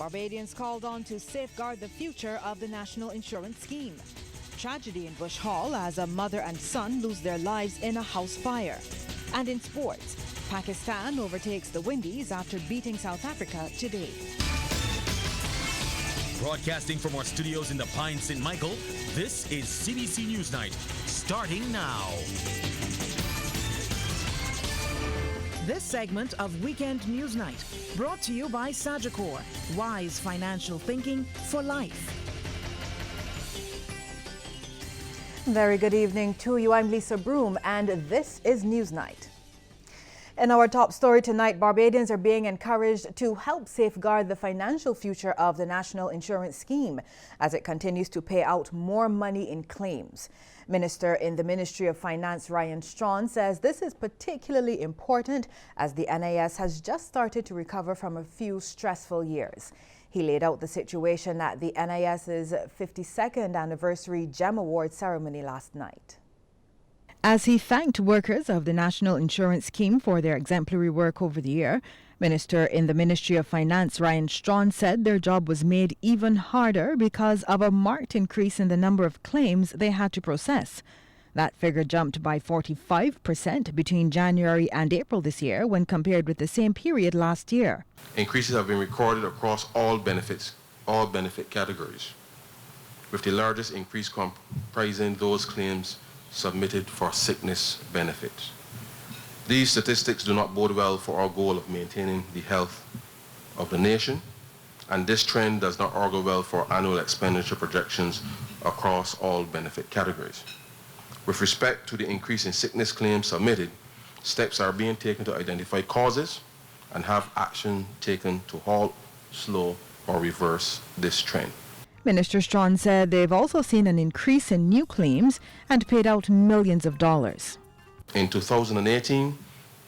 Barbadians called on to safeguard the future of the national insurance scheme. Tragedy in Bush Hall as a mother and son lose their lives in a house fire. And in sports, Pakistan overtakes the Windies after beating South Africa today. Broadcasting from our studios in the Pine St. Michael, this is CBC Newsnight, starting now. This segment of Weekend Newsnight, brought to you by Sagicor, wise financial thinking for life. Very good evening to you. I'm Lisa Broom, and this is Newsnight. In our top story tonight, Barbadians are being encouraged to help safeguard the financial future of the national insurance scheme as it continues to pay out more money in claims. Minister in the Ministry of Finance, Ryan Strachan, says this is particularly important as the NIS has just started to recover from a few stressful years. He laid out the situation at the NIS's 52nd anniversary GEM Award ceremony last night. As he thanked workers of the National Insurance Scheme for their exemplary work over the year, Minister in the Ministry of Finance Ryan Strachan said their job was made even harder because of a marked increase in the number of claims they had to process. That figure jumped by 45% between January and April this year when compared with the same period last year. Increases have been recorded across all benefit categories, with the largest increase comprising those claims submitted for sickness benefits. These statistics do not bode well for our goal of maintaining the health of the nation, and this trend does not augur well for annual expenditure projections across all benefit categories. With respect to the increase in sickness claims submitted, steps are being taken to identify causes and have action taken to halt, slow, or reverse this trend. Minister Strachan said they've also seen an increase in new claims and paid out millions of dollars. In 2018,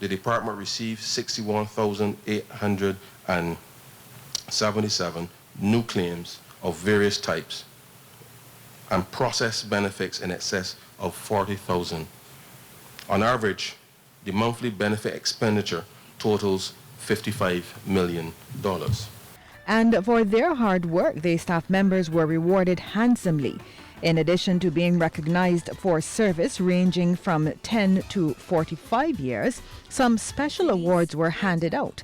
the department received 61,877 new claims of various types and processed benefits in excess of 40,000. On average, the monthly benefit expenditure totals $55 million. And for their hard work, the staff members were rewarded handsomely. In addition to being recognized for service ranging from 10 to 45 years, some special awards were handed out.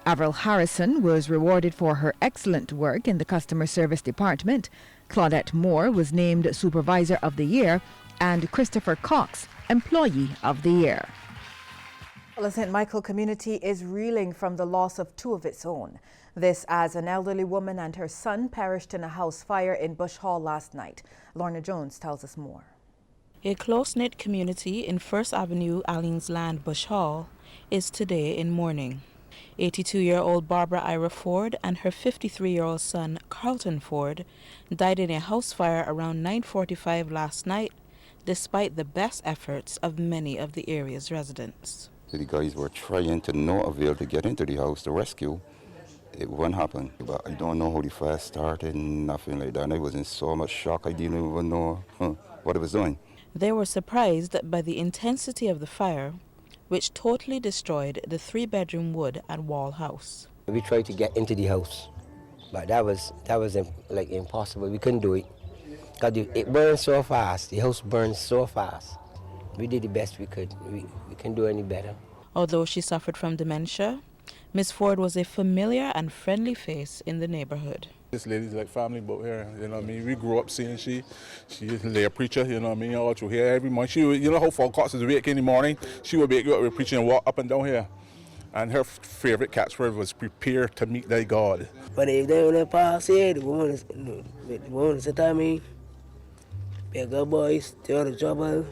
Avril Harrison was rewarded for her excellent work in the customer service department. Claudette Moore was named Supervisor of the Year, and Christopher Cox, Employee of the Year. Well, the St. Michael community is reeling from the loss of two of its own. This as an elderly woman and her son perished in a house fire in Bush Hall last night. Lorna Jones tells us more. A close-knit community in First Avenue, Alleen's Land, Bush Hall, is today in mourning. 82-year-old Barbara Ira Ford and her 53-year-old son, Carlton Ford, died in a house fire around 9:45 last night, despite the best efforts of many of the area's residents. The guys were trying to no avail to get into the house to rescue. It wouldn't happen. But I don't know how the fire started, nothing like that. And I was in so much shock, I didn't even know what it was doing. They were surprised by the intensity of the fire, which totally destroyed the 3-bedroom wood and wall house. We tried to get into the house, but that was like impossible. We couldn't do it because it burned so fast. The house burned so fast. We did the best we could. We couldn't do any better. Although she suffered from dementia, Miss Ford was a familiar and friendly face in the neighborhood. This lady's like family boat here, you know what I mean? We grew up seeing she's a lay preacher, you know what I mean, all through here every month. She would, you know how 4 o'clock is awake in the morning, she would wake you up with preaching and walk up and down here. And her favorite catchword was prepare to meet thy God. But if they don't pass here, the woman is telling me, be a good boy, stay out of trouble.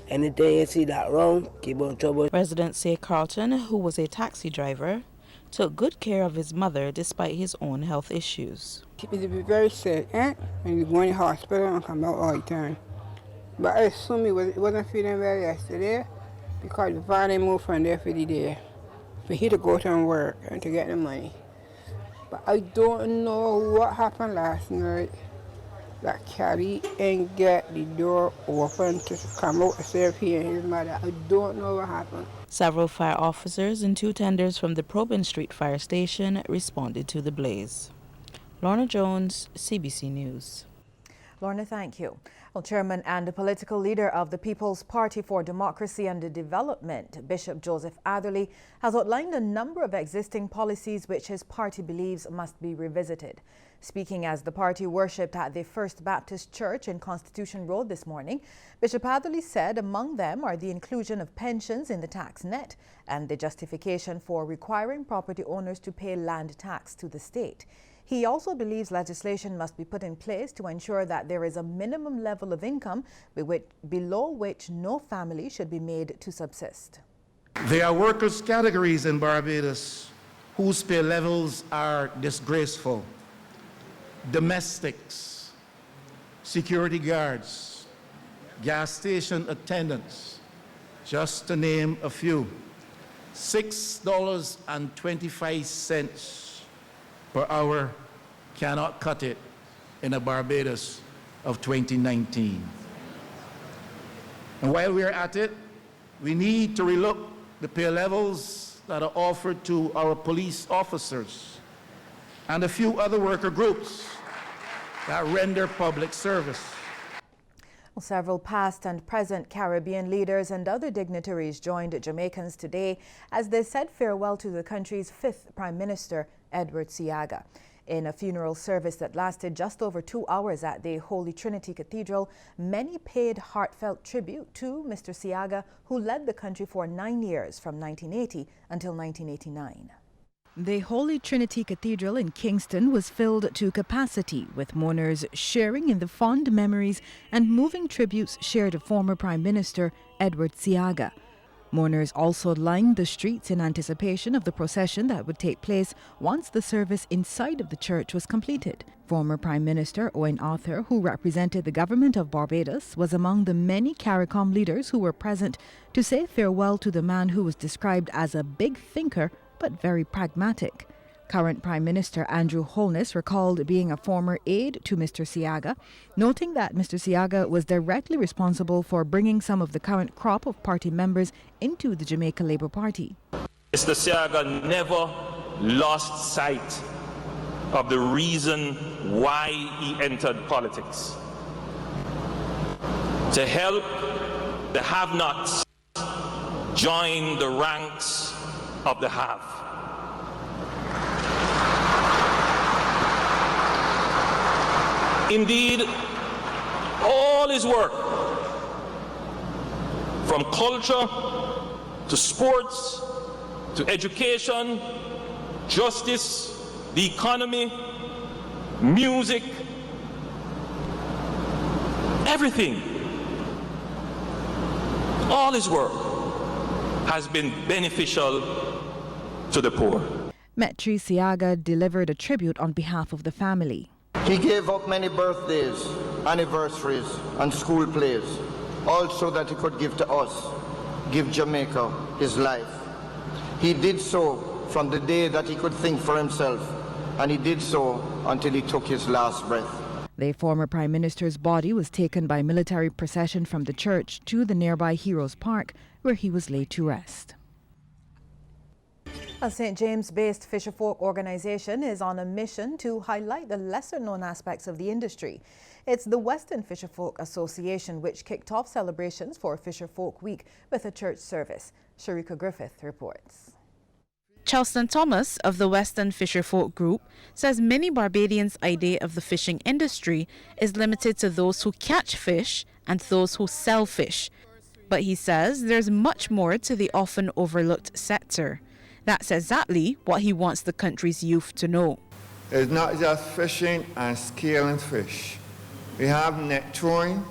Anything you see that wrong, keep on trouble. Residents say Carlton, who was a taxi driver, took good care of his mother despite his own health issues. She used to be very sick, and you go in the hospital and come out all the time. But I assume he wasn't feeling well yesterday because the father moved from there for the day for he to go to and work and to get the money. But I don't know what happened last night. that Caddy ain't get the door open to come out to save he and his mother. I don't know what happened. Several fire officers and 2 tenders from the Probin Street Fire Station responded to the blaze. Lorna Jones, CBC News. Lorna, thank you. Well, Chairman and political leader of the People's Party for Democracy and Development, Bishop Joseph Atherley, has outlined a number of existing policies which his party believes must be revisited. Speaking as the party worshipped at the First Baptist Church in Constitution Road this morning, Bishop Atherley said among them are the inclusion of pensions in the tax net and the justification for requiring property owners to pay land tax to the state. He also believes legislation must be put in place to ensure that there is a minimum level of income below which no family should be made to subsist. There are workers' categories in Barbados whose pay levels are disgraceful. Domestics, security guards, gas station attendants, just to name a few. $6.25 per hour cannot cut it in a Barbados of 2019. And while we're at it, we need to relook the pay levels that are offered to our police officers and a few other worker groups that render public service. Well, several past and present Caribbean leaders and other dignitaries joined Jamaicans today as they said farewell to the country's 5th Prime Minister, Edward Seaga. In a funeral service that lasted just over 2 hours at the Holy Trinity Cathedral, many paid heartfelt tribute to Mr. Seaga, who led the country for 9 years from 1980 until 1989. The Holy Trinity Cathedral in Kingston was filled to capacity, with mourners sharing in the fond memories and moving tributes shared to former Prime Minister Edward Seaga. Mourners also lined the streets in anticipation of the procession that would take place once the service inside of the church was completed. Former Prime Minister Owen Arthur, who represented the government of Barbados, was among the many CARICOM leaders who were present to say farewell to the man who was described as a big thinker but very pragmatic. Current Prime Minister Andrew Holness recalled being a former aide to Mr. Seaga, noting that Mr. Seaga was directly responsible for bringing some of the current crop of party members into the Jamaica Labour Party. Mr. Seaga never lost sight of the reason why he entered politics: to help the have-nots join the ranks of the have. Indeed, all his work, from culture to sports to education, justice, the economy, music, everything, all his work has been beneficial to the poor. Metri Seaga delivered a tribute on behalf of the family. He gave up many birthdays, anniversaries, and school plays, all so that he could give to us, give Jamaica his life. He did so from the day that he could think for himself, and he did so until he took his last breath. The former Prime Minister's body was taken by military procession from the church to the nearby Heroes Park, where he was laid to rest. A St. James-based fisherfolk organization is on a mission to highlight the lesser-known aspects of the industry. It's the Western Fisherfolk Association which kicked off celebrations for Fisherfolk Week with a church service. Sharika Griffith reports. Charleston Thomas of the Western Fisherfolk Group says many Barbadians' idea of the fishing industry is limited to those who catch fish and those who sell fish. But he says there's much more to the often overlooked sector. That's exactly what he wants the country's youth to know. It's not just fishing and scaling fish. We have net throwing,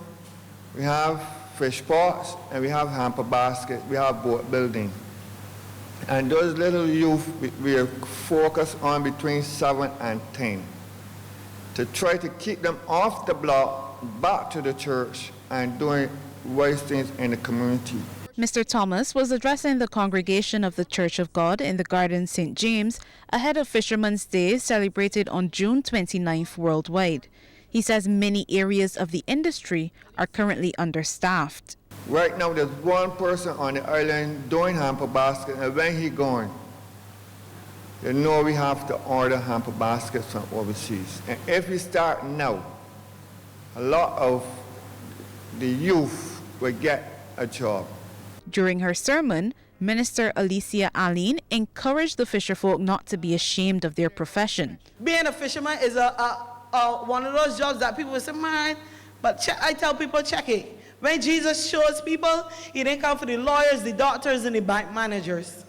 we have fish pots, and we have hamper basket, we have boat building. And those little youth, we focus on between 7 and 10 to try to keep them off the block, back to the church, and doing wise things in the community. Mr. Thomas was addressing the congregation of the Church of God in the Garden St. James ahead of Fisherman's Day celebrated on June 29th worldwide. He says many areas of the industry are currently understaffed. Right now, there's one person on the island doing hamper basket, and when he going, they know we have to order hamper baskets from overseas. And if we start now, a lot of the youth will get a job. During her sermon, Minister Alicia Aline encouraged the fisherfolk not to be ashamed of their profession. Being a fisherman is one of those jobs that people will say, man, but I tell people, check it. When Jesus shows people, he didn't come for the lawyers, the doctors, and the bank managers.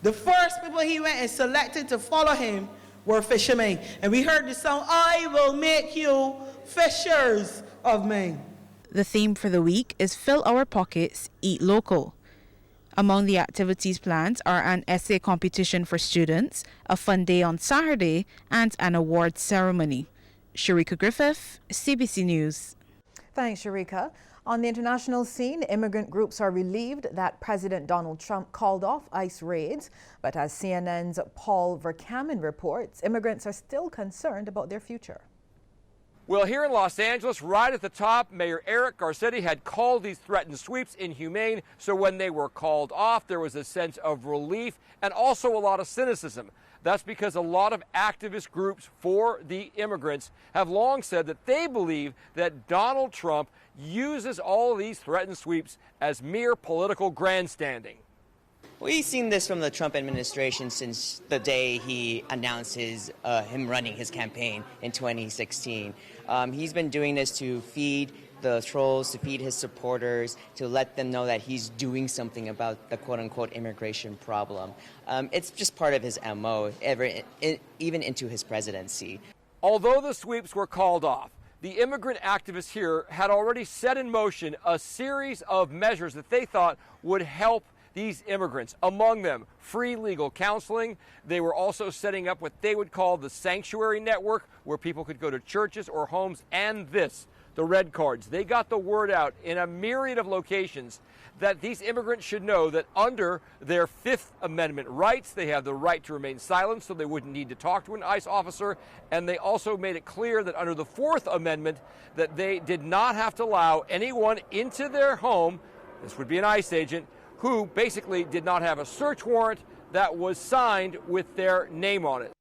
The first people he went and selected to follow him were fishermen. And we heard the song, I will make you fishers of men. The theme for the week is Fill Our Pockets, Eat Local. Among the activities planned are an essay competition for students, a fun day on Saturday, and an award ceremony. Sharika Griffith, CBC News. Thanks, Sharika. On the international scene, immigrant groups are relieved that President Donald Trump called off ICE raids. But as CNN's Paul Verkaman reports, immigrants are still concerned about their future. Well, here in Los Angeles, right at the top, Mayor Eric Garcetti had called these threatened sweeps inhumane. So when they were called off, there was a sense of relief and also a lot of cynicism. That's because a lot of activist groups for the immigrants have long said that they believe that Donald Trump uses all of these threatened sweeps as mere political grandstanding. We've seen this from the Trump administration since the day he announced him running his campaign in 2016. He's been doing this to feed the trolls, to feed his supporters, to let them know that he's doing something about the quote-unquote immigration problem. It's just part of his MO, even into his presidency. Although the sweeps were called off, the immigrant activists here had already set in motion a series of measures that they thought would help these immigrants. Among them, free legal counseling. They were also setting up what they would call the sanctuary network, where people could go to churches or homes, and the red cards. They got the word out in a myriad of locations that these immigrants should know that under their Fifth Amendment rights, they have the right to remain silent, so they wouldn't need to talk to an ICE officer. And they also made it clear that under the Fourth Amendment, that they did not have to allow anyone into their home, this would be an ICE agent, who basically did not have a search warrant that was signed with their name on it.